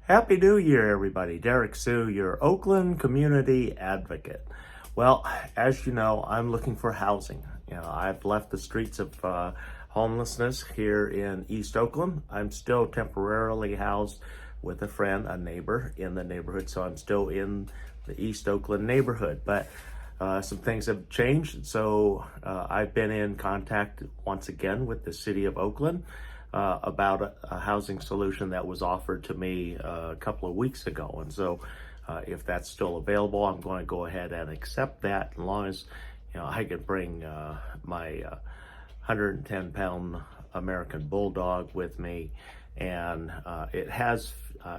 Happy New Year, everybody. Derrick Soo, your Oakland community advocate. Well, as you know, I'm looking for housing. I've left the streets of homelessness here in East Oakland. I'm still temporarily housed with a friend, a neighbor in the neighborhood, so I'm still in the East Oakland neighborhood. But some things have changed, so I've been in contact once again with the city of Oakland about a housing solution that was offered to me a couple of weeks ago. And so if that's still available, I'm going to go ahead and accept that, as long as I can bring my 110-pound American Bulldog with me. And it has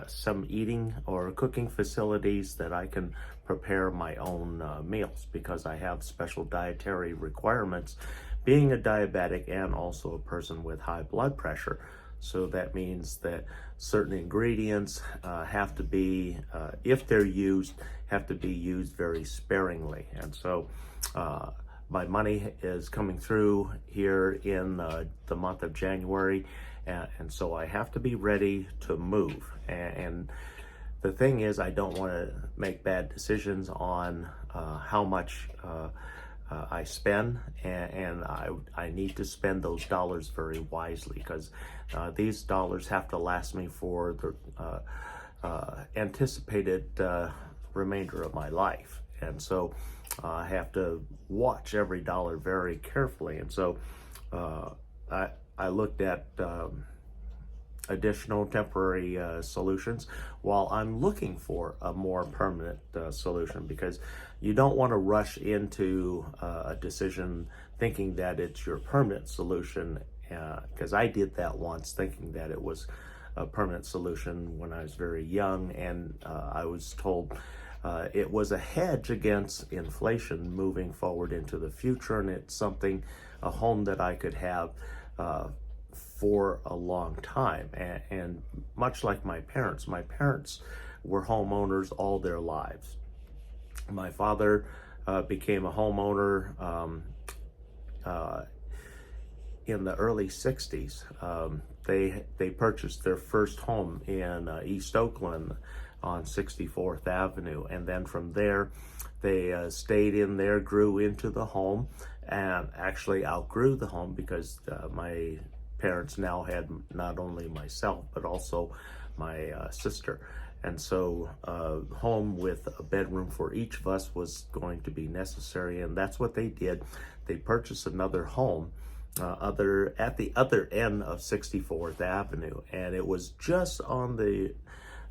some eating or cooking facilities that I can prepare my own meals, because I have special dietary requirements, being a diabetic and also a person with high blood pressure. So that means that certain ingredients have to be, if they're used, have to be used very sparingly. And so my money is coming through here in the month of January, and so I have to be ready to move. And the thing is, I don't want to make bad decisions on how much I spend, and I need to spend those dollars very wisely, because these dollars have to last me for the anticipated remainder of my life. And so I have to watch every dollar very carefully. And so I looked at additional temporary solutions while I'm looking for a more permanent solution, because you don't want to rush into a decision thinking that it's your permanent solution, because I did that once, thinking that it was a permanent solution when I was very young, and I was told it was a hedge against inflation moving forward into the future, and it's something, a home that I could have for a long time. And much like my parents were homeowners all their lives. My father became a homeowner in the early 60s. They purchased their first home in East Oakland on 64th Avenue. And then from there, they stayed in there, grew into the home, and actually outgrew the home, because my parents now had not only myself, but also my sister. And so home with a bedroom for each of us was going to be necessary, and that's what they did. They purchased another home at the other end of 64th Avenue, and it was just on the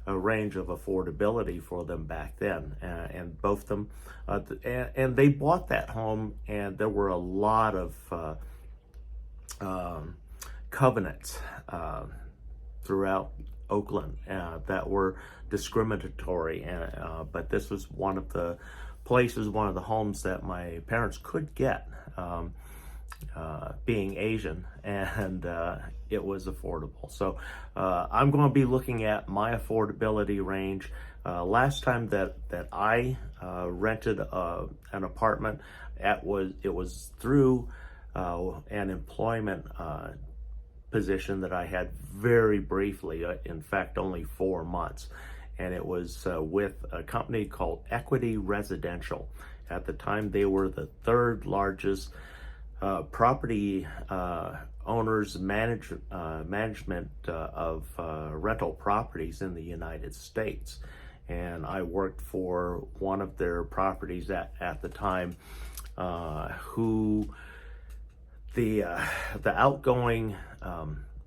range of affordability for them back then. And both of them, and they bought that home, and there were a lot of covenants throughout Oakland that were discriminatory, but this was one of the places, one of the homes that my parents could get, being Asian, and it was affordable. So I'm going to be looking at my affordability range. Last time that I rented an apartment, it was through an employment position that I had very briefly, in fact only 4 months, and it was with a company called Equity Residential. At the time, they were the third largest property owners management of rental properties in the United States. And I worked for one of their properties at the time, who the outgoing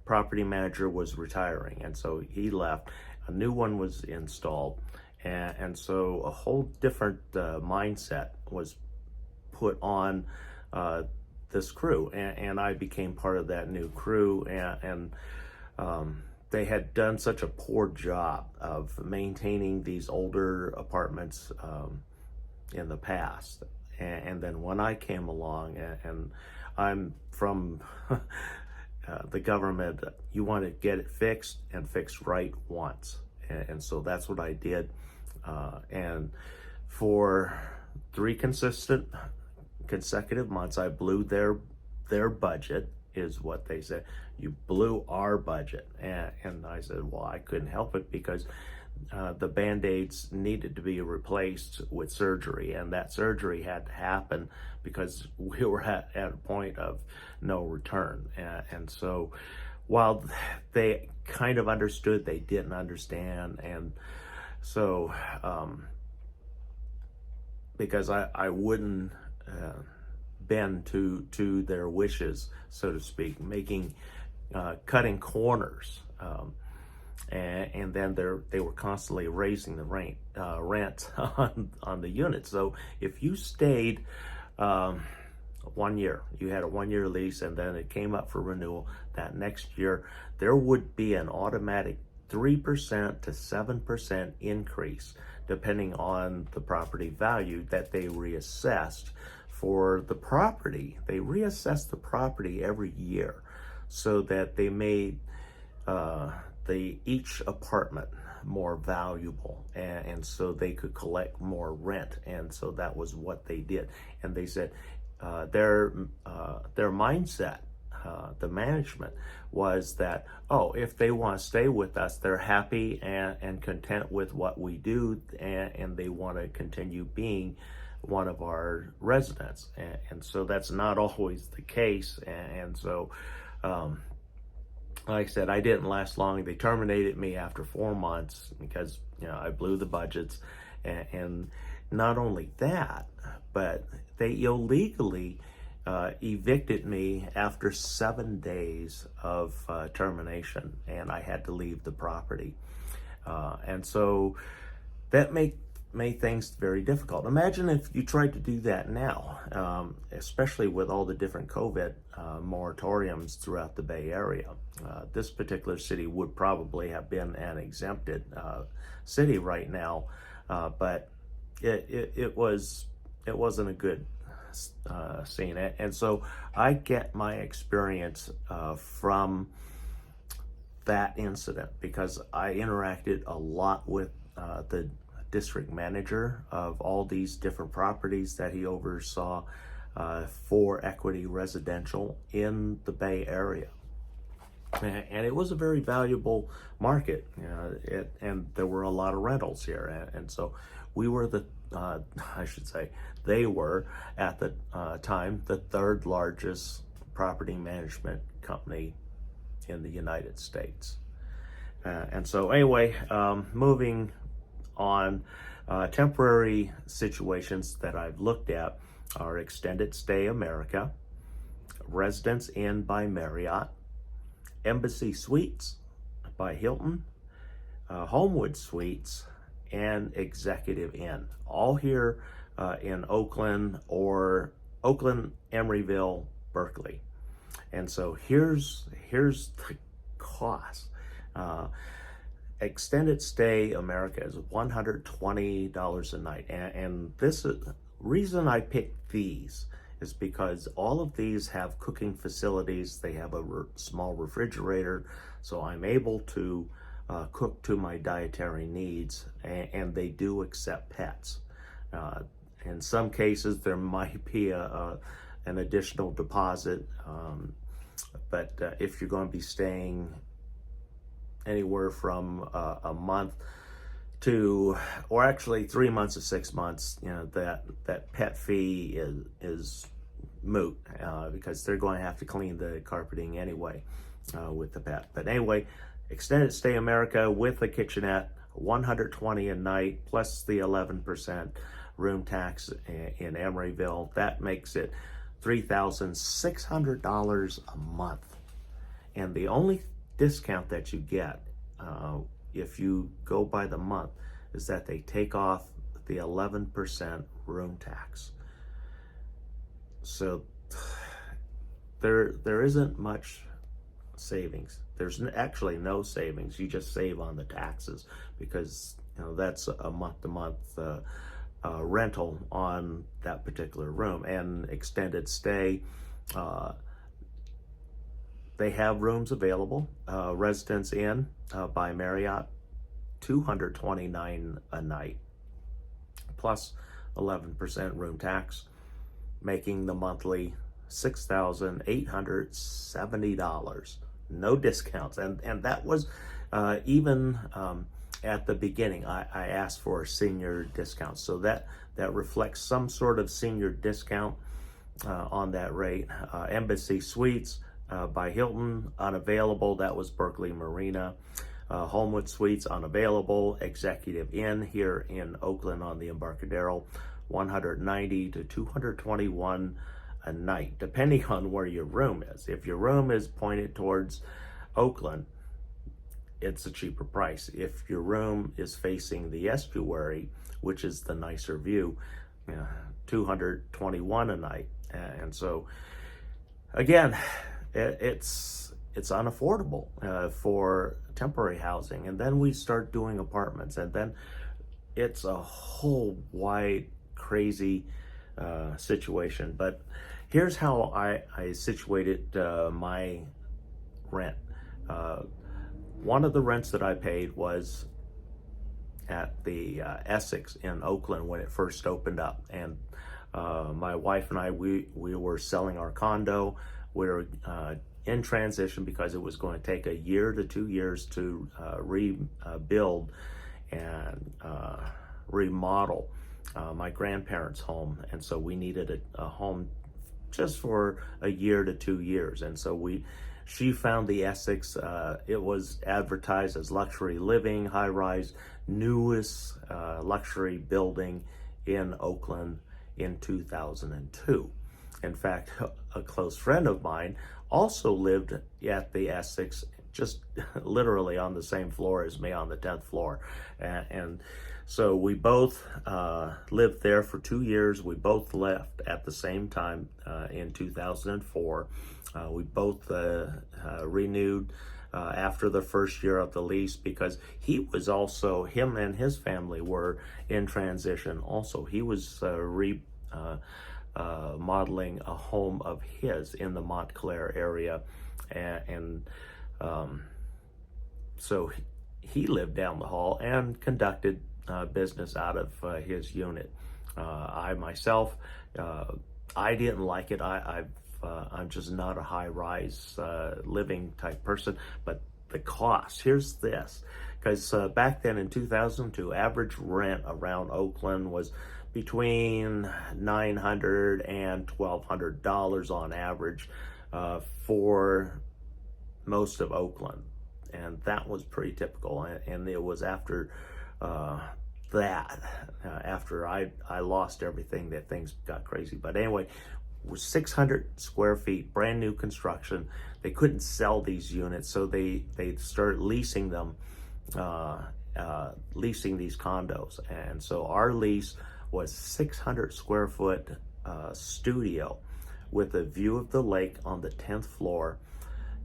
property manager was retiring, and so he left. A new one was installed, and so a whole different mindset was put on this crew, and I became part of that new crew, and they had done such a poor job of maintaining these older apartments in the past. And then when I came along, and I'm from the government, you want to get it fixed and fixed right once. And so that's what I did. And for 3 consecutive months, I blew their budget is what they said. You blew our budget. And I said, well, I couldn't help it because the Band-Aids needed to be replaced with surgery, and that surgery had to happen because we were at a point of no return. And so while they kind of understood, they didn't understand. And so because I wouldn't bend to their wishes, so to speak, cutting corners. And then they were constantly raising the rent on the unit. So if you stayed 1 year, you had a 1 year lease, and then it came up for renewal that next year, there would be an automatic 3% to 7% increase, depending on the property value that they reassessed for the property. They reassessed the property every year so that they made each apartment more valuable, and so they could collect more rent. And so that was what they did. And they said their mindset, the management, was that, oh, if they want to stay with us, they're happy and content with what we do, and they want to continue being one of our residents. And so that's not always the case. And so like I said, I didn't last long. They terminated me after 4 months because, I blew the budgets. And not only that, but they illegally evicted me after 7 days of termination, and I had to leave the property. And so that made things very difficult. Imagine if you tried to do that now, especially with all the different COVID moratoriums throughout the Bay Area. This particular city would probably have been an exempted city right now, but it wasn't a good scene. And so I get my experience from that incident because I interacted a lot with the district manager of all these different properties that he oversaw for Equity Residential in the Bay Area. And it was a very valuable market, and there were a lot of rentals here. And so we were they were at the time the third largest property management company in the United States. And so anyway, moving on, temporary situations that I've looked at are Extended Stay America, Residence Inn by Marriott, Embassy Suites by Hilton, Homewood Suites, and Executive Inn, all here in Oakland, Emeryville, Berkeley. And so here's the cost. Extended Stay America is $120 a night. And this is reason I picked these is because all of these have cooking facilities. They have a small refrigerator, so I'm able to cook to my dietary needs, and they do accept pets. In some cases, there might be an additional deposit, but if you're going to be staying anywhere from a month to, or actually 3 months to 6 months, that pet fee is moot because they're going to have to clean the carpeting anyway with the pet. But anyway, Extended Stay America with a kitchenette, $120 a night plus the 11% room tax in Emeryville. That makes it $3,600 a month. And the only discount that you get if you go by the month is that they take off the 11% room tax. So there isn't much savings. There's actually no savings. You just save on the taxes because that's a month-to-month rental on that particular room. And Extended Stay, they have rooms available. Residence Inn by Marriott, $229 a night, plus 11% room tax, making the monthly $6,870. No discounts. And that was even at the beginning, I asked for a senior discount. So that reflects some sort of senior discount on that rate. Embassy Suites by Hilton, unavailable. That was Berkeley Marina. Homewood Suites, unavailable. Executive Inn here in Oakland on the Embarcadero, $190 to $221 a night, depending on where your room is. If your room is pointed towards Oakland, it's a cheaper price. If your room is facing the estuary, which is the nicer view, $221 a night. And so, again, it's unaffordable for temporary housing. And then we start doing apartments, and then it's a whole wide, crazy situation. But here's how I situated my rent. One of the rents that I paid was at the Essex in Oakland when it first opened up, and my wife and I, we were selling our condo. We were in transition because it was going to take a year to 2 years to rebuild and remodel my grandparents' home, and so we needed a home just for a year to 2 years. And so she found the Essex. It was advertised as luxury living, high-rise, newest luxury building in Oakland in 2002. In fact, a close friend of mine also lived at the Essex, just literally on the same floor as me, on the 10th floor. And so we both lived there for 2 years. We both left at the same time in 2004. We both renewed after the first year of the lease, because him and his family were in transition also. He was modeling a home of his in the Montclair area, and so he lived down the hall and conducted business out of his unit. I myself, I didn't like it. I'm just not a high-rise living type person, but the cost, here's this, because back then in 2002, average rent around Oakland was between $900 and $1,200 on average for most of Oakland, and that was pretty typical. And it was after after I lost everything, that things got crazy. But anyway, 600 square feet, brand new construction. They couldn't sell these units, so they started leasing them, leasing these condos. And so our lease was 600 square foot studio with a view of the lake on the 10th floor,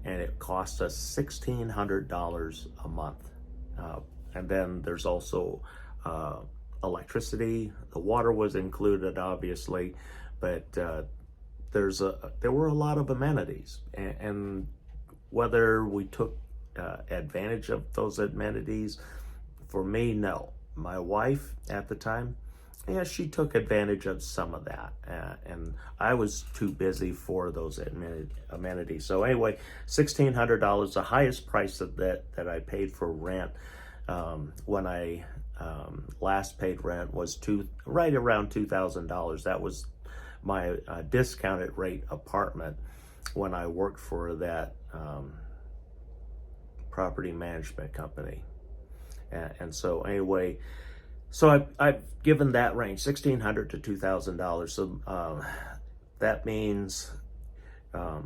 and it cost us $1,600 a month. And then there's also electricity. The water was included, obviously, but there were a lot of amenities, and whether we took advantage of those amenities, for me, no. My wife at the time, yeah, she took advantage of some of that, and I was too busy for those amenities. So anyway, $1,600, the highest price that I paid for rent when I last paid rent was right around $2,000. That was my discounted rate apartment when I worked for that property management company. And so anyway, so I've given that range, $1,600 to $2,000. So that means I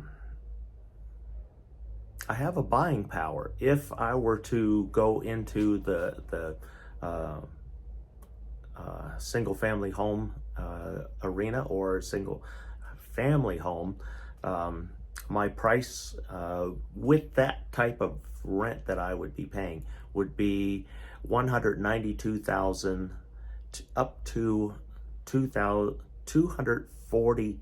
have a buying power. If I were to go into the single family home arena or single family home, my price with that type of rent that I would be paying would be $192,000 up to $240,000,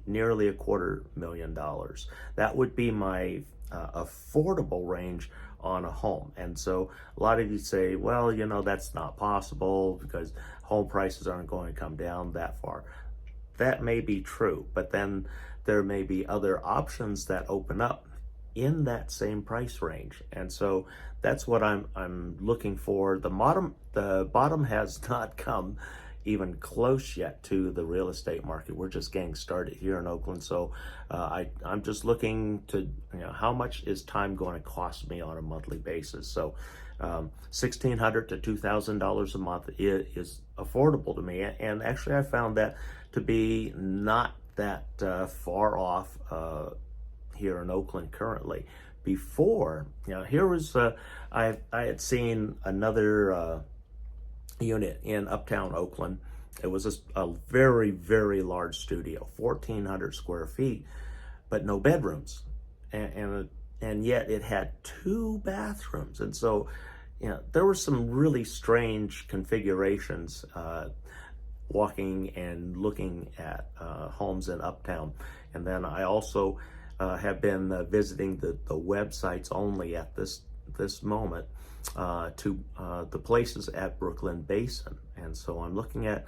nearly $250,000. That would be my affordable range on a home. And so a lot of you say, well, that's not possible because home prices aren't going to come down that far. that may be true, but then there may be other options that open up in that same price range. And so that's what I'm looking for. The bottom has not come even close yet to the real estate market. We're just getting started here in Oakland. So I'm just looking to, how much is time going to cost me on a monthly basis? So $1,600 to $2,000 a month is affordable to me. And actually I found that to be not that far off here in Oakland currently. Before, here was, I had seen another unit in uptown Oakland. It was a very, very large studio, 1,400 square feet, but no bedrooms. And yet it had 2 bathrooms. And so, there were some really strange configurations walking and looking at homes in uptown. And then I also have been visiting the websites only at this moment to the places at Brooklyn Basin. And so I'm looking at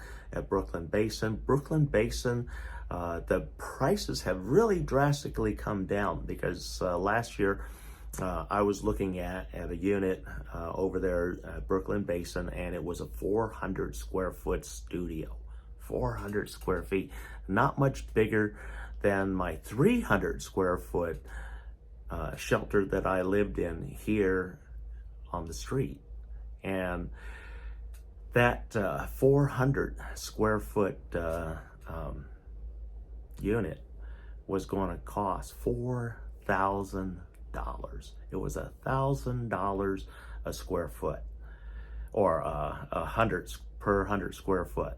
Brooklyn Basin. Brooklyn Basin, the prices have really drastically come down because last year I was looking at a unit over there at Brooklyn Basin, and it was a 400 square foot studio. 400 square feet, not much bigger than my 300 square foot shelter that I lived in here on the street. And that 400 square foot unit was going to cost $4,000. It was $1,000 a square foot, or per 100 square foot.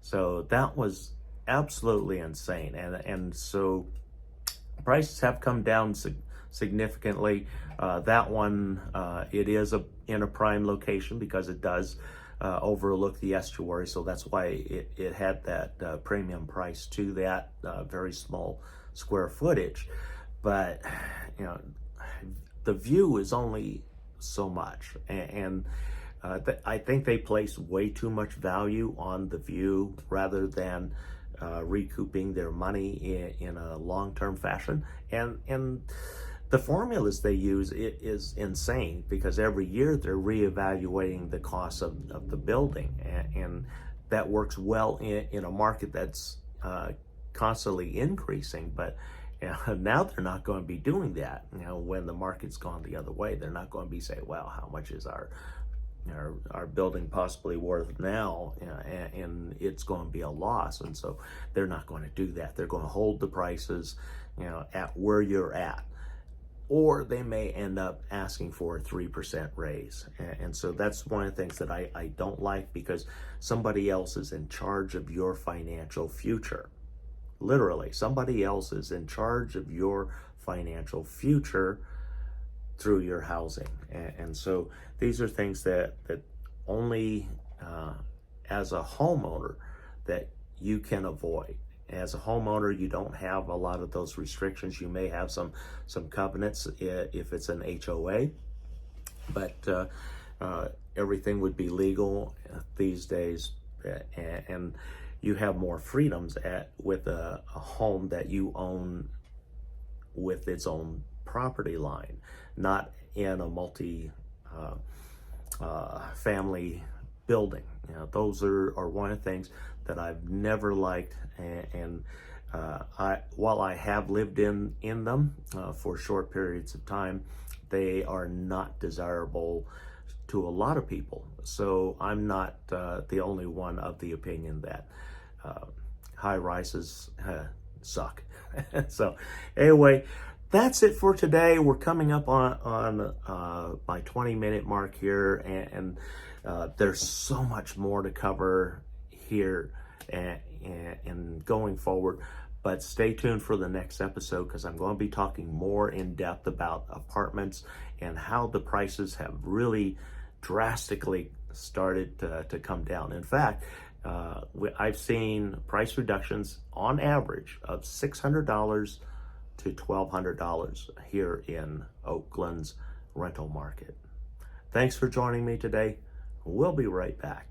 So that was absolutely insane. And so prices have come down significantly. That one, it is in a prime location because it does overlook the estuary. So that's why it had that premium price to that very small square footage. But, the view is only so much. And I think they place way too much value on the view rather than recouping their money in a long-term fashion. And the formulas they use is insane because every year they're reevaluating the cost of the building. And that works well in a market that's constantly increasing. But now they're not going to be doing that. When the market's gone the other way, they're not going to be saying, well, how much is our building possibly worth now, and it's going to be a loss. And so they're not going to do that. They're going to hold the prices, at where you're at, or they may end up asking for a 3% raise. And so that's one of the things that I don't like, because somebody else is in charge of your financial future. Literally, somebody else is in charge of your financial future through your housing. And so these are things that only as a homeowner that you can avoid. As a homeowner, you don't have a lot of those restrictions. You may have some covenants if it's an HOA, but everything would be legal these days, and you have more freedoms with a home that you own with its own property line, not in a family building. Those are one of the things that I've never liked, and while I have lived in them for short periods of time, they are not desirable to a lot of people. So I'm not the only one of the opinion that high rises suck. So anyway, that's it for today. We're coming up on my 20-minute mark here, and there's so much more to cover here and going forward. But stay tuned for the next episode, because I'm going to be talking more in depth about apartments and how the prices have really drastically started to come down. In fact, I've seen price reductions on average of $600 to $1,200 here in Oakland's rental market. Thanks for joining me today. We'll be right back.